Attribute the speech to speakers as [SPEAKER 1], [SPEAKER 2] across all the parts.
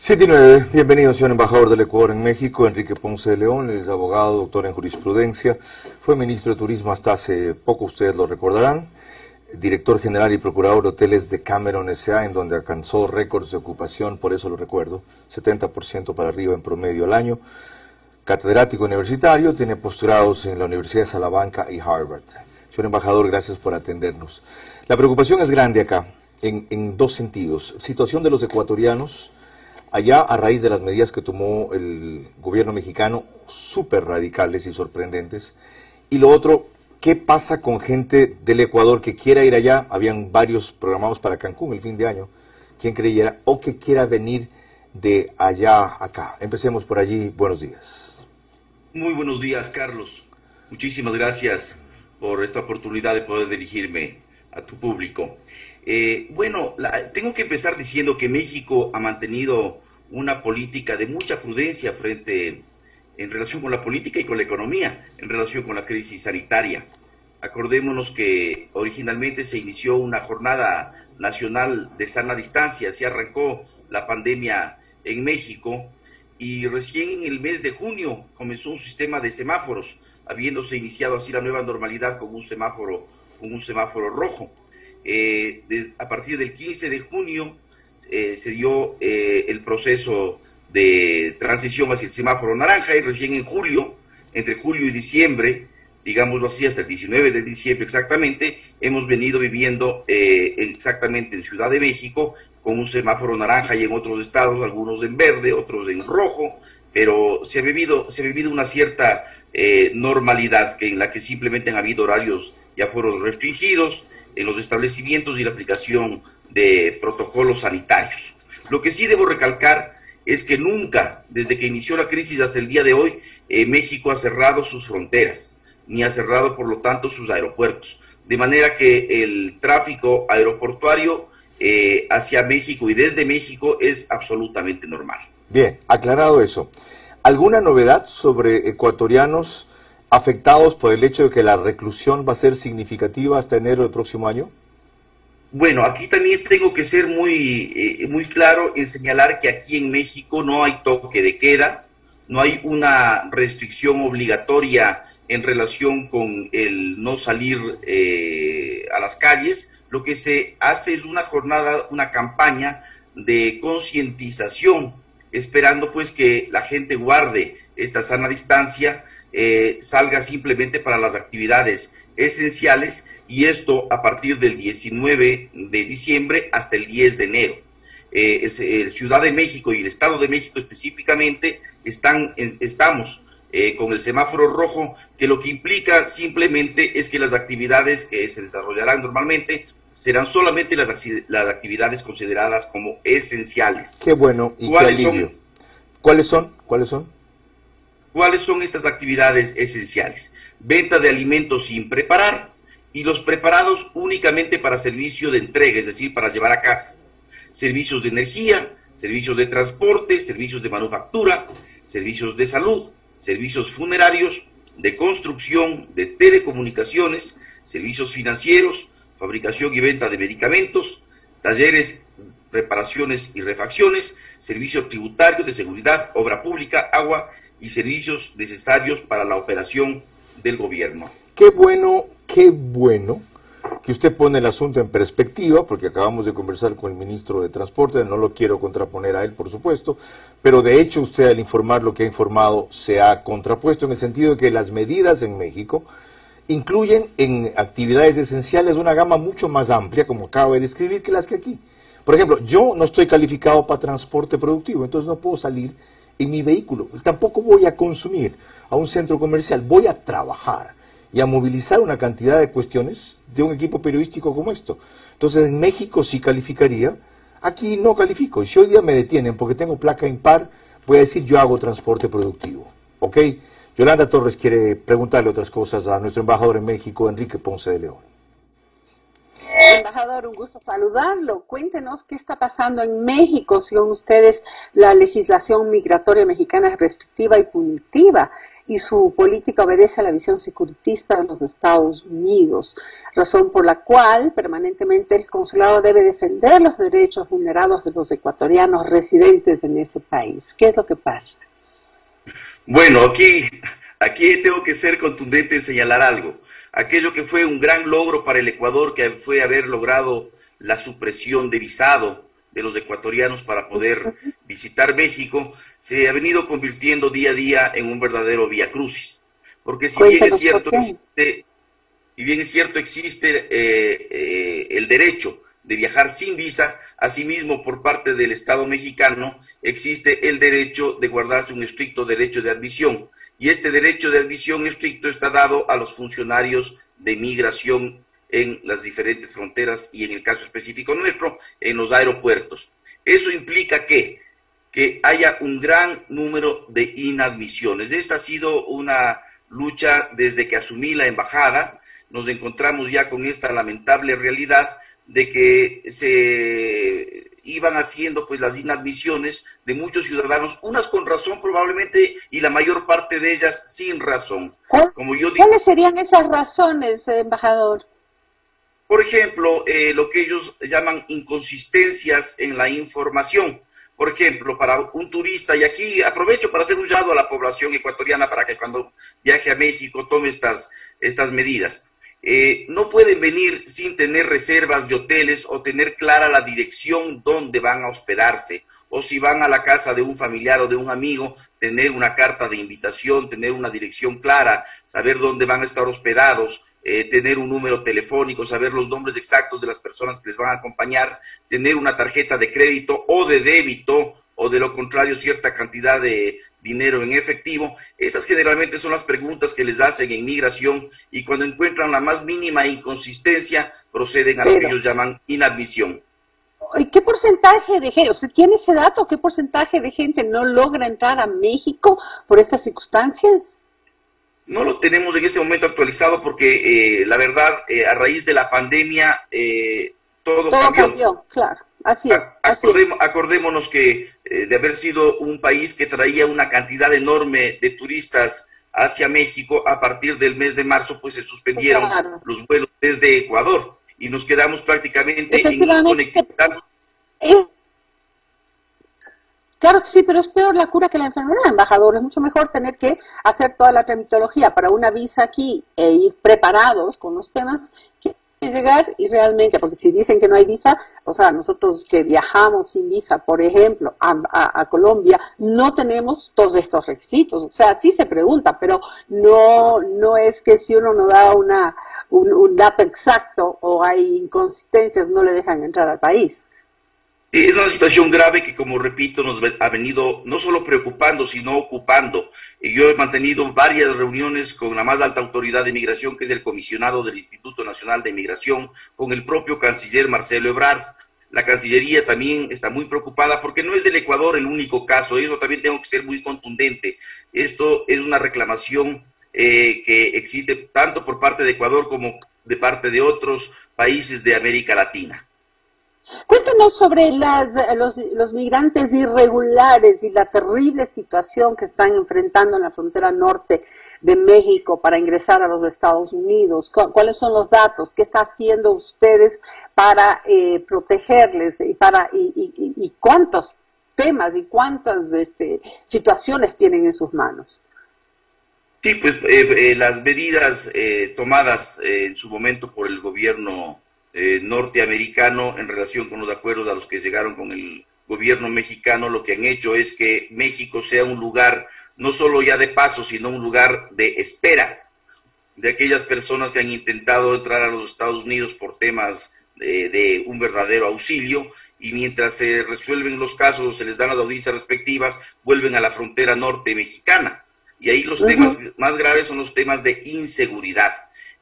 [SPEAKER 1] 7:09. Bienvenido, señor embajador del Ecuador en México, Enrique Ponce de León. Él es abogado, doctor en jurisprudencia. Fue ministro de Turismo hasta hace poco, ustedes lo recordarán. Director general y procurador de hoteles de Cameron S.A., en donde alcanzó récords de ocupación, por eso lo recuerdo, 70% para arriba en promedio al año. Catedrático universitario, tiene postgrados en la Universidad de Salamanca y Harvard. Señor embajador, gracias por atendernos. La preocupación es grande acá, en dos sentidos. Situación de los ecuatorianos allá a raíz de las medidas que tomó el gobierno mexicano, súper radicales y sorprendentes. Y lo otro, ¿qué pasa con gente del Ecuador que quiera ir allá? Habían varios programados para Cancún el fin de año, quien creyera, o que quiera venir de allá acá. Empecemos por allí. Buenos días.
[SPEAKER 2] Muy buenos días, Carlos. Muchísimas gracias por esta oportunidad de poder dirigirme a tu público. Tengo que empezar diciendo que México ha mantenido una política de mucha prudencia en relación con la política y con la economía, en relación con la crisis sanitaria. Acordémonos que originalmente se inició una jornada nacional de sana distancia, se arrancó la pandemia en México y recién en el mes de junio comenzó un sistema de semáforos, habiéndose iniciado así la nueva normalidad con un semáforo rojo. A partir del 15 de junio se dio el proceso de transición hacia el semáforo naranja y recién en julio, entre julio y diciembre, digámoslo así, hasta el 19 de diciembre exactamente, hemos venido viviendo exactamente en Ciudad de México con un semáforo naranja y en otros estados, algunos en verde, otros en rojo, pero se ha vivido una cierta normalidad en la que simplemente han habido horarios y aforos restringidos en los establecimientos y la aplicación de protocolos sanitarios. Lo que sí debo recalcar es que nunca, desde que inició la crisis hasta el día de hoy, México ha cerrado sus fronteras, ni ha cerrado, por lo tanto, sus aeropuertos. De manera que el tráfico aeroportuario hacia México y desde México es absolutamente normal.
[SPEAKER 1] Bien, aclarado eso. ¿Alguna novedad sobre ecuatorianos afectados por el hecho de que la reclusión va a ser significativa hasta enero del próximo año?
[SPEAKER 2] Bueno, aquí también tengo que ser muy claro en señalar que aquí en México no hay toque de queda, no hay una restricción obligatoria en relación con el no salir a las calles. Lo que se hace es una campaña de concientización, esperando pues que la gente guarde esta sana distancia, salga simplemente para las actividades esenciales, y esto a partir del 19 de diciembre hasta el 10 de enero. Ciudad de México y el Estado de México específicamente estamos con el semáforo rojo, que lo que implica simplemente es que las actividades que se desarrollarán normalmente serán solamente las actividades consideradas como esenciales.
[SPEAKER 1] Qué bueno y qué alivio. ¿Cuáles son? ¿Cuáles son
[SPEAKER 2] estas actividades esenciales? Venta de alimentos sin preparar y los preparados únicamente para servicio de entrega, es decir, para llevar a casa. Servicios de energía, servicios de transporte, servicios de manufactura, servicios de salud, servicios funerarios, de construcción, de telecomunicaciones, servicios financieros, fabricación y venta de medicamentos, talleres, reparaciones y refacciones, servicios tributarios de seguridad, obra pública, agua y servicios necesarios para la operación del gobierno.
[SPEAKER 1] Qué bueno que usted pone el asunto en perspectiva, porque acabamos de conversar con el ministro de Transporte, no lo quiero contraponer a él, por supuesto, pero de hecho usted al informar lo que ha informado se ha contrapuesto en el sentido de que las medidas en México incluyen en actividades esenciales una gama mucho más amplia, como acabo de describir, que las que aquí. Por ejemplo, yo no estoy calificado para transporte productivo, entonces no puedo salir en mi vehículo. Tampoco voy a consumir a un centro comercial, voy a trabajar y a movilizar una cantidad de cuestiones de un equipo periodístico como esto. Entonces en México sí calificaría, aquí no califico. Y si hoy día me detienen porque tengo placa impar, voy a decir yo hago transporte productivo. ¿Ok? Yolanda Torres quiere preguntarle otras cosas a nuestro embajador en México, Enrique Ponce de León.
[SPEAKER 3] Embajador, un gusto saludarlo. Cuéntenos qué está pasando en México, según ustedes la legislación migratoria mexicana es restrictiva y punitiva. y su política obedece a la visión securitista de los Estados Unidos, razón por la cual permanentemente el consulado debe defender los derechos vulnerados de los ecuatorianos residentes en ese país. ¿Qué es lo que pasa?
[SPEAKER 2] Bueno, aquí tengo que ser contundente en señalar algo. Aquello que fue un gran logro para el Ecuador, que fue haber logrado la supresión de visado de los ecuatorianos para poder visitar México, se ha venido convirtiendo día a día en un verdadero viacrucis. Porque si bien es cierto existe el derecho de viajar sin visa, asimismo por parte del Estado mexicano existe el derecho de guardarse un estricto derecho de admisión. Y este derecho de admisión estricto está dado a los funcionarios de migración en las diferentes fronteras y en el caso específico nuestro, en los aeropuertos. Eso implica que haya un gran número de inadmisiones. Esta ha sido una lucha desde que asumí la embajada. Nos encontramos ya con esta lamentable realidad de que se iban haciendo pues las inadmisiones de muchos ciudadanos, unas con razón probablemente y la mayor parte de ellas sin razón.
[SPEAKER 3] ¿Cuáles serían esas razones, embajador?
[SPEAKER 2] Por ejemplo, lo que ellos llaman inconsistencias en la información. Por ejemplo, para un turista, y aquí aprovecho para hacer un llamado a la población ecuatoriana para que cuando viaje a México tome estas medidas. No pueden venir sin tener reservas de hoteles o tener clara la dirección donde van a hospedarse. O si van a la casa de un familiar o de un amigo, tener una carta de invitación, tener una dirección clara, saber dónde van a estar hospedados, tener un número telefónico, saber los nombres exactos de las personas que les van a acompañar, tener una tarjeta de crédito o de débito, o de lo contrario cierta cantidad de dinero en efectivo. Esas generalmente son las preguntas que les hacen en migración y cuando encuentran la más mínima inconsistencia proceden a lo que ellos llaman inadmisión.
[SPEAKER 3] ¿Y qué porcentaje de gente, usted tiene ese dato, qué porcentaje de gente no logra entrar a México por estas circunstancias?
[SPEAKER 2] No lo tenemos en este momento actualizado porque la verdad, a raíz de la pandemia, todo cambió.
[SPEAKER 3] Claro, así es.
[SPEAKER 2] Acordémonos que de haber sido un país que traía una cantidad enorme de turistas hacia México, a partir del mes de marzo pues se suspendieron los vuelos desde Ecuador y nos quedamos prácticamente en inconectividad.
[SPEAKER 3] Claro que sí, pero es peor la cura que la enfermedad, embajador. Es mucho mejor tener que hacer toda la tramitología para una visa aquí e ir preparados con los temas que llegar y realmente, porque si dicen que no hay visa, o sea, nosotros que viajamos sin visa, por ejemplo, a Colombia, no tenemos todos estos requisitos. O sea, sí se pregunta, pero no es que si uno no da un dato exacto o hay inconsistencias, no le dejan entrar al país.
[SPEAKER 2] Es una situación grave que, como repito, nos ha venido no solo preocupando, sino ocupando. Yo he mantenido varias reuniones con la más alta autoridad de migración, que es el comisionado del Instituto Nacional de Migración, con el propio canciller Marcelo Ebrard. La Cancillería también está muy preocupada porque no es del Ecuador el único caso. Eso también tengo que ser muy contundente. Esto es una reclamación que existe tanto por parte de Ecuador como de parte de otros países de América Latina.
[SPEAKER 3] Cuéntanos sobre los migrantes irregulares y la terrible situación que están enfrentando en la frontera norte de México para ingresar a los Estados Unidos. ¿Cuáles son los datos? ¿Qué está haciendo ustedes para protegerles? ¿Y cuántos temas y cuántas situaciones tienen en sus manos?
[SPEAKER 2] Sí, pues las medidas tomadas en su momento por el gobierno norteamericano en relación con los acuerdos a los que llegaron con el gobierno mexicano, lo que han hecho es que México sea un lugar no solo ya de paso, sino un lugar de espera de aquellas personas que han intentado entrar a los Estados Unidos por temas de un verdadero auxilio, y mientras se resuelven los casos, se les dan las audiencias respectivas, vuelven a la frontera norte mexicana. Y ahí los temas más graves son los temas de inseguridad.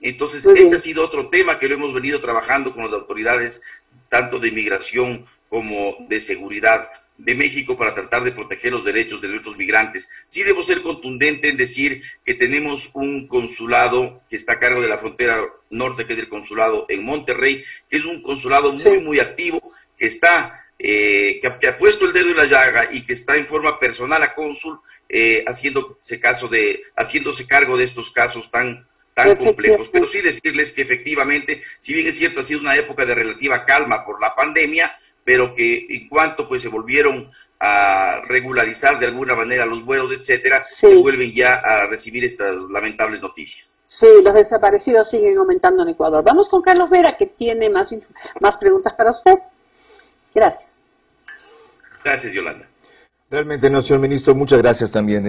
[SPEAKER 2] Entonces, este ha sido otro tema que lo hemos venido trabajando con las autoridades, tanto de inmigración como de seguridad de México, para tratar de proteger los derechos de nuestros migrantes. Sí debo ser contundente en decir que tenemos un consulado que está a cargo de la frontera norte, que es el consulado en Monterrey, que es un consulado muy activo, que está que ha puesto el dedo en la llaga y que está en forma personal a cónsul, haciéndose cargo de estos casos tan complejos. Pero sí decirles que efectivamente, si bien es cierto, ha sido una época de relativa calma por la pandemia, pero que en cuanto pues se volvieron a regularizar de alguna manera los vuelos, etcétera, se vuelven ya a recibir estas lamentables noticias.
[SPEAKER 3] Sí, los desaparecidos siguen aumentando en Ecuador. Vamos con Carlos Vera, que tiene más preguntas para usted. Gracias.
[SPEAKER 2] Gracias, Yolanda.
[SPEAKER 1] Realmente no, señor ministro, muchas gracias también.